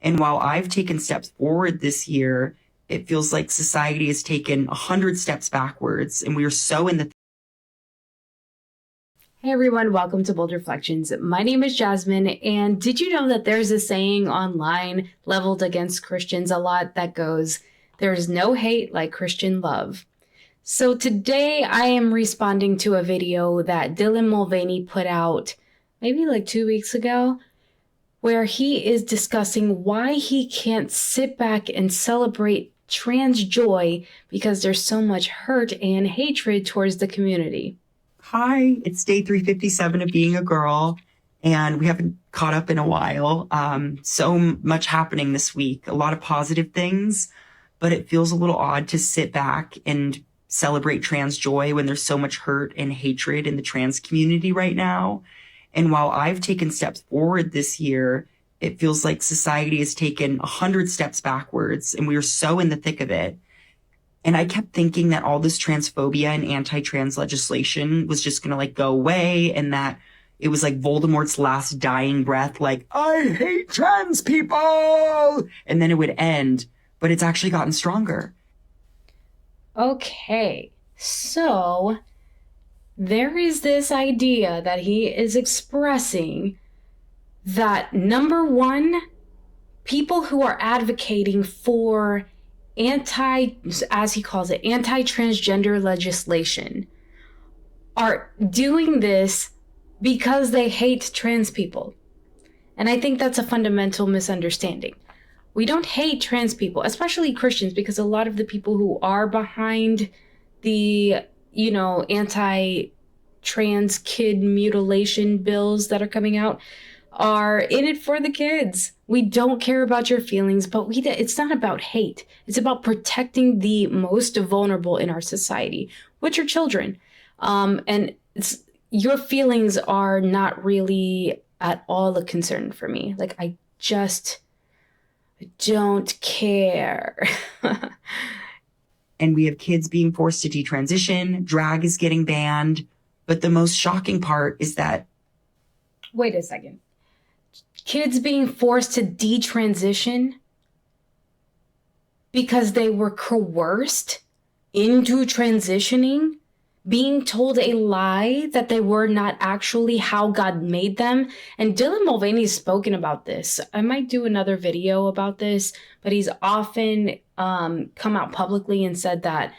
And while I've taken steps forward this year, it feels like society has taken 100 steps backwards, and we are so in the... Hey everyone, welcome to Bold Reflections. My name is Jasmine, and did you know that there's a saying online leveled against Christians a lot that goes, "There's no hate like Christian love." So today I am responding to a video that Dylan Mulvaney put out maybe like 2 weeks ago, where he is discussing why he can't sit back and celebrate trans joy because there's so much hurt and hatred towards the community. Hi, it's day 357 of being a girl, and we haven't caught up in a while. So much happening this week, a lot of positive things, but it feels a little odd to sit back and celebrate trans joy when there's so much hurt and hatred in the trans community right now. And while I've taken steps forward this year, it feels like society has taken 100 steps backwards, and we are so in the thick of it. And I kept thinking that all this transphobia and anti-trans legislation was just going to go away, and that it was like Voldemort's last dying breath, like, I hate trans people, and then it would end. But it's actually gotten stronger. Okay, so there is this idea that he is expressing that, number one, people who are advocating for as he calls it, anti-transgender legislation are doing this because they hate trans people. And I think that's a fundamental misunderstanding. We don't hate trans people, especially Christians, because a lot of the people who are behind the, anti-trans kid mutilation bills that are coming out are in it for the kids. We don't care about your feelings, but it's not about hate. It's about protecting the most vulnerable in our society, which are children. And your feelings are not really at all a concern for me. I just don't care. And we have kids being forced to detransition. Drag is getting banned. But the most shocking part is that... Wait a second. Kids being forced to detransition because they were coerced into transitioning, being told a lie that they were not actually how God made them. And Dylan Mulvaney's spoken about this. I might do another video about this, but he's often come out publicly and said that,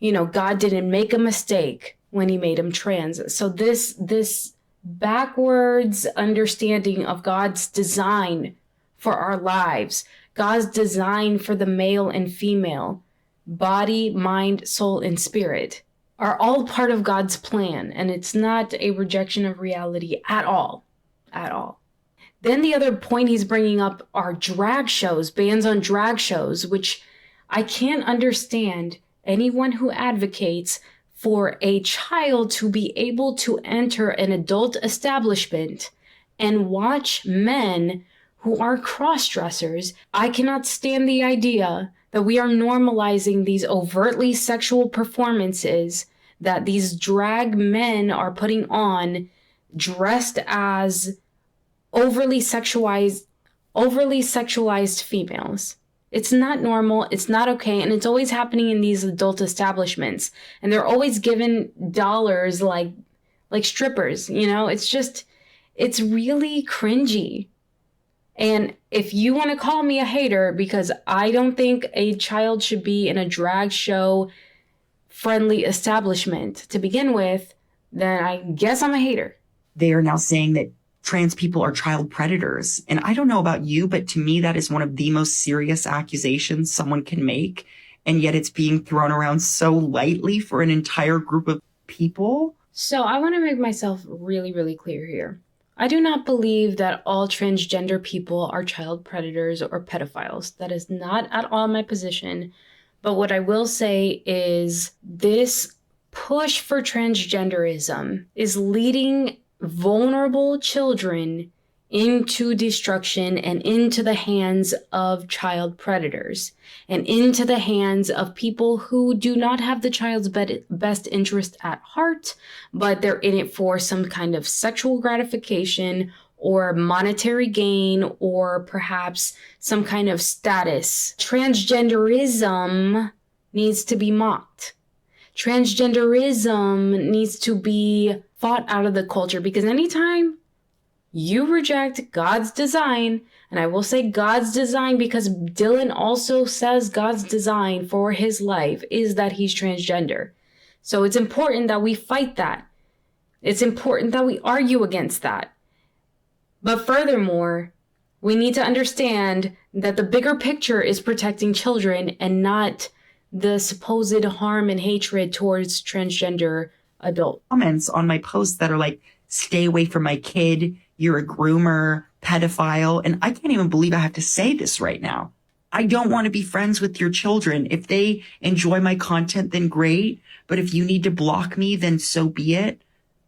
God didn't make a mistake when he made him trans. So this backwards understanding of God's design for our lives, God's design for the male and female, body, mind, soul, and spirit, are all part of God's plan. And it's not a rejection of reality at all. At all. Then the other point he's bringing up are drag shows, bans on drag shows, which I can't understand anyone who advocates for a child to be able to enter an adult establishment and watch men who are cross-dressers. I cannot stand the idea that we are normalizing these overtly sexual performances that these drag men are putting on, dressed as overly sexualized females. It's not normal, it's not okay, and it's always happening in these adult establishments. And they're always given dollars like strippers, it's really cringy. And if you want to call me a hater because I don't think a child should be in a drag show friendly establishment to begin with, then I guess I'm a hater. They are now saying that trans people are child predators. And I don't know about you, but to me, that is one of the most serious accusations someone can make. And yet it's being thrown around so lightly for an entire group of people. So I want to make myself really, really clear here. I do not believe that all transgender people are child predators or pedophiles. That is not at all my position. But what I will say is this push for transgenderism is leading vulnerable children into destruction and into the hands of child predators and into the hands of people who do not have the child's best interest at heart, but they're in it for some kind of sexual gratification or monetary gain or perhaps some kind of status. Transgenderism needs to be mocked. Transgenderism needs to be fought out of the culture, because anytime you reject God's design, and I will say God's design because Dylan also says God's design for his life is that he's transgender. So it's important that we fight that. It's important that we argue against that. But furthermore, we need to understand that the bigger picture is protecting children and not the supposed harm and hatred towards transgender adults. Comments on my posts that are like, stay away from my kid, you're a groomer, pedophile. And I can't even believe I have to say this right now. I don't want to be friends with your children. If they enjoy my content, then great. But if you need to block me, then so be it.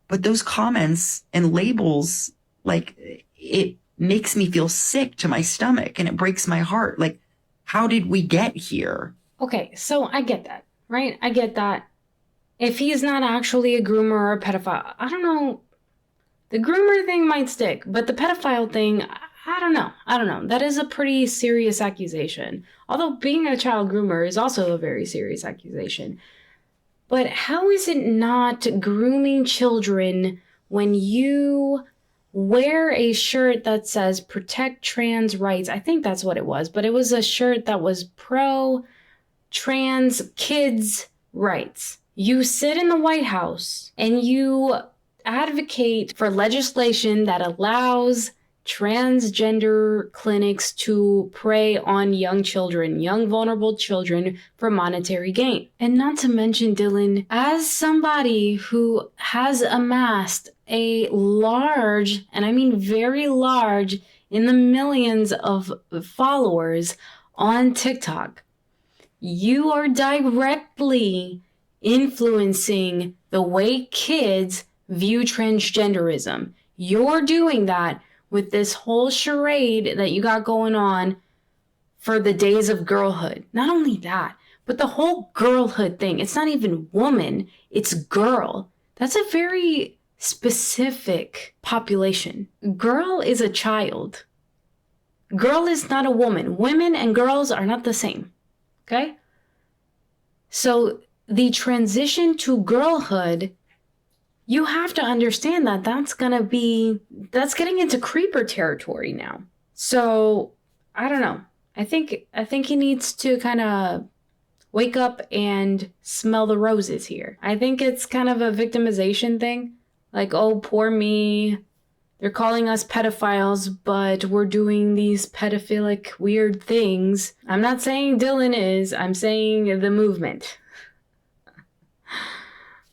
But those comments and labels, like, it makes me feel sick to my stomach and it breaks my heart. Like, how did we get here? Okay, so I get that, right? I get that. If he is not actually a groomer or a pedophile, I don't know. The groomer thing might stick, but the pedophile thing, I don't know. I don't know. That is a pretty serious accusation. Although being a child groomer is also a very serious accusation. But how is it not grooming children when you wear a shirt that says protect trans rights? I think that's what it was, but it was a shirt that was pro trans kids' rights. You sit in the White House and you advocate for legislation that allows transgender clinics to prey on young children, young vulnerable children, for monetary gain. And not to mention, Dylan, as somebody who has amassed a large, and I mean very large, in the millions of followers on TikTok, you are directly influencing the way kids view transgenderism. You're doing that with this whole charade that you got going on for the days of girlhood. Not only that, but the whole girlhood thing. It's not even woman, it's girl. That's a very specific population. Girl is a child. Girl is not a woman. Women and girls are not the same. Okay? So the transition to girlhood, you have to understand that that's getting into creeper territory now. So I don't know. I think he needs to kind of wake up and smell the roses here. I think it's kind of a victimization thing. Like, oh, poor me. They're calling us pedophiles, but we're doing these pedophilic weird things. I'm not saying Dylan is. I'm saying the movement.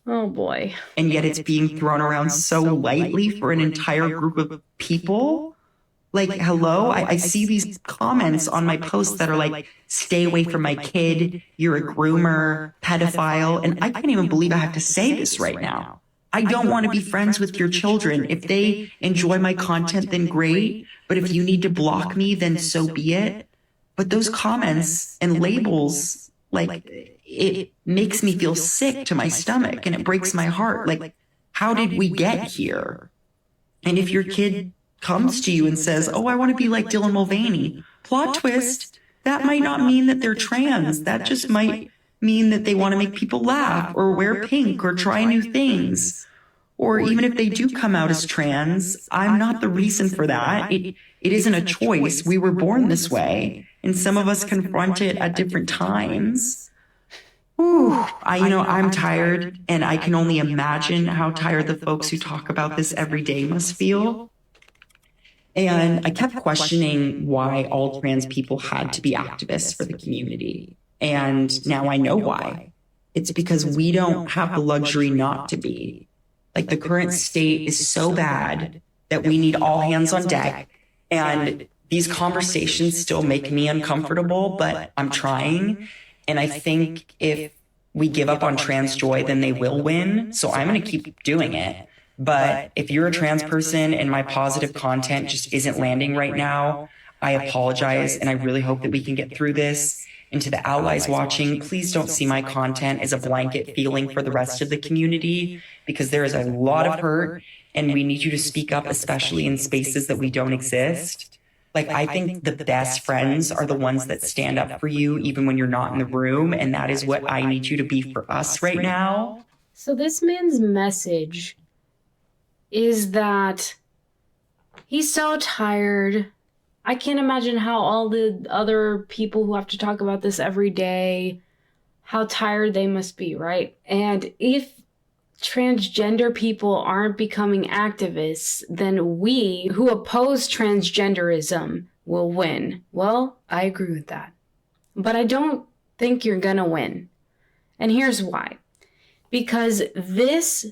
Oh boy. And yet it's being thrown around so lightly for an entire group of people. Like, hello? I see these comments on my posts that are like, stay away from my kid, you're a groomer, pedophile. And I can't even believe I have to say this right now. I don't want to be friends with your children. If they enjoy my content, then great. But if you need to block me, then so be it. But those comments and labels, like, it makes me feel sick to my stomach and it breaks my heart. Like, how did we get here? And if your kid comes to you and says, oh, I want to be like Dylan Mulvaney, plot twist, that might not mean that they're trans. That just might mean that they want to make people laugh or wear pink or try new things. Or even if they do come out as trans, I'm not the reason for that. It isn't a choice. We were born this way. And some of us confront it at different times. Ooh, I'm tired, and I can only imagine how tired the folks who talk about this every day must feel. And I kept questioning why all trans people had to be activists for the community. And now I know why. It's because we don't have the luxury not to be. Like, the current state is so bad that we need all hands on deck. And these conversations still make me uncomfortable, but I'm trying. And I think if we give up on trans joy, then they will win. So I'm going to keep doing it. But if you're a trans person and my positive content just isn't landing right now, I apologize. And I really hope that we can get through this. And to the allies watching, please don't see my content as a blanket feeling for the rest of the community, because there is a lot of hurt and we need you to speak up, especially in spaces that we don't exist. Like, I think the best friends are the ones that stand up for you even when you're not in the room. And that is what I need you to be for us right now. So this man's message is that he's so tired. I can't imagine how all the other people who have to talk about this every day, how tired they must be, right? And if transgender people aren't becoming activists, then we who oppose transgenderism will win. Well, I agree with that. But I don't think you're gonna win. And here's why. Because this,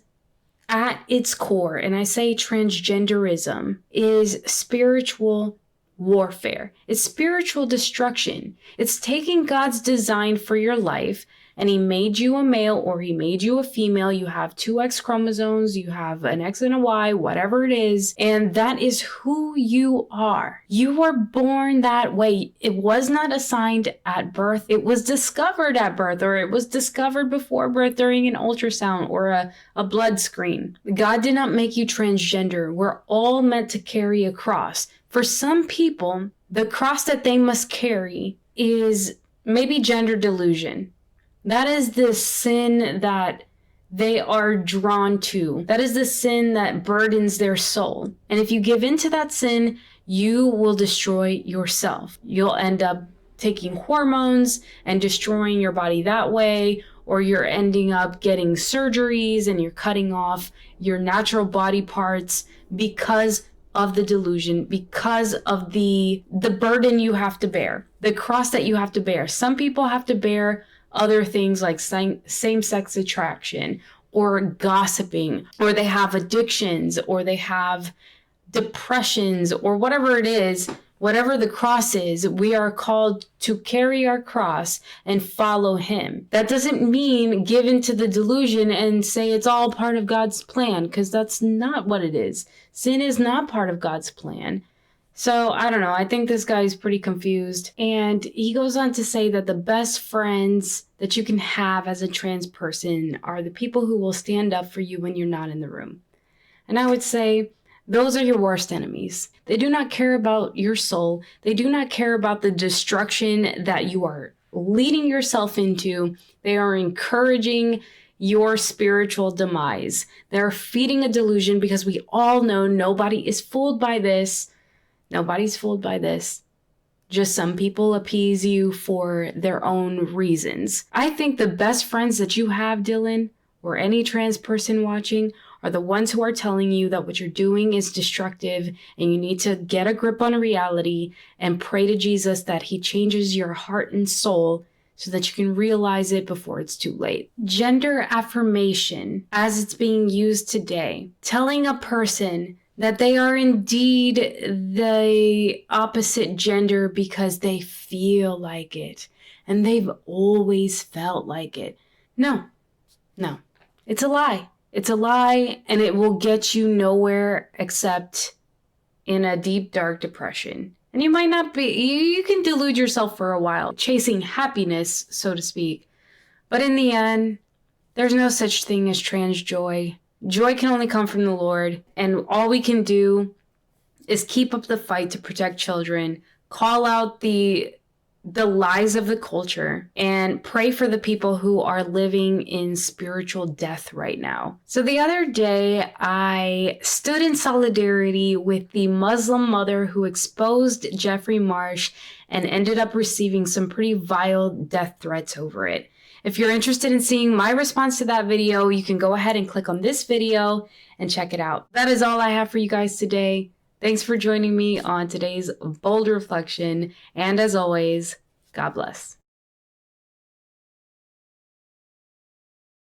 at its core, and I say transgenderism, is spiritual warfare. It's spiritual destruction. It's taking God's design for your life, and he made you a male or he made you a female. You have 2 X chromosomes, you have an X and a Y, whatever it is, and that is who you are. You were born that way. It was not assigned at birth. It was discovered at birth, or it was discovered before birth during an ultrasound or a blood screen. God did not make you transgender. We're all meant to carry a cross. For some people, the cross that they must carry is maybe gender delusion. That is the sin that they are drawn to. That is the sin that burdens their soul. And if you give in to that sin, you will destroy yourself. You'll end up taking hormones and destroying your body that way, or you're ending up getting surgeries and you're cutting off your natural body parts because of the delusion, because of the burden you have to bear, the cross that you have to bear. Some people have to bear other things like same-sex attraction or gossiping, or they have addictions, or they have depressions, or whatever it is, whatever the cross is, we are called to carry our cross and follow him. That doesn't mean give into the delusion and say it's all part of God's plan, because that's not what it is. Sin is not part of God's plan. So, I don't know. I think this guy's pretty confused. And he goes on to say that the best friends that you can have as a trans person are the people who will stand up for you when you're not in the room. And I would say those are your worst enemies. They do not care about your soul. They do not care about the destruction that you are leading yourself into. They are encouraging your spiritual demise. They're feeding a delusion, because we all know nobody is fooled by this. Nobody's fooled by this. Just some people appease you for their own reasons. I think the best friends that you have, Dylan, or any trans person watching, are the ones who are telling you that what you're doing is destructive and you need to get a grip on reality and pray to Jesus that he changes your heart and soul so that you can realize it before it's too late. Gender affirmation, as it's being used today, telling a person that they are indeed the opposite gender because they feel like it and they've always felt like it. No. It's a lie. It's a lie, and it will get you nowhere except in a deep, dark depression. And you might not be, you can delude yourself for a while, chasing happiness, so to speak. But in the end, there's no such thing as trans joy. Joy can only come from the Lord, and all we can do is keep up the fight to protect children, call out the lies of the culture, and pray for the people who are living in spiritual death right now. So the other day, I stood in solidarity with the Muslim mother who exposed Jeffrey Marsh and ended up receiving some pretty vile death threats over it. If you're interested in seeing my response to that video, you can go ahead and click on this video and check it out. That is all I have for you guys today. Thanks for joining me on today's Bold Reflection, and as always, God bless.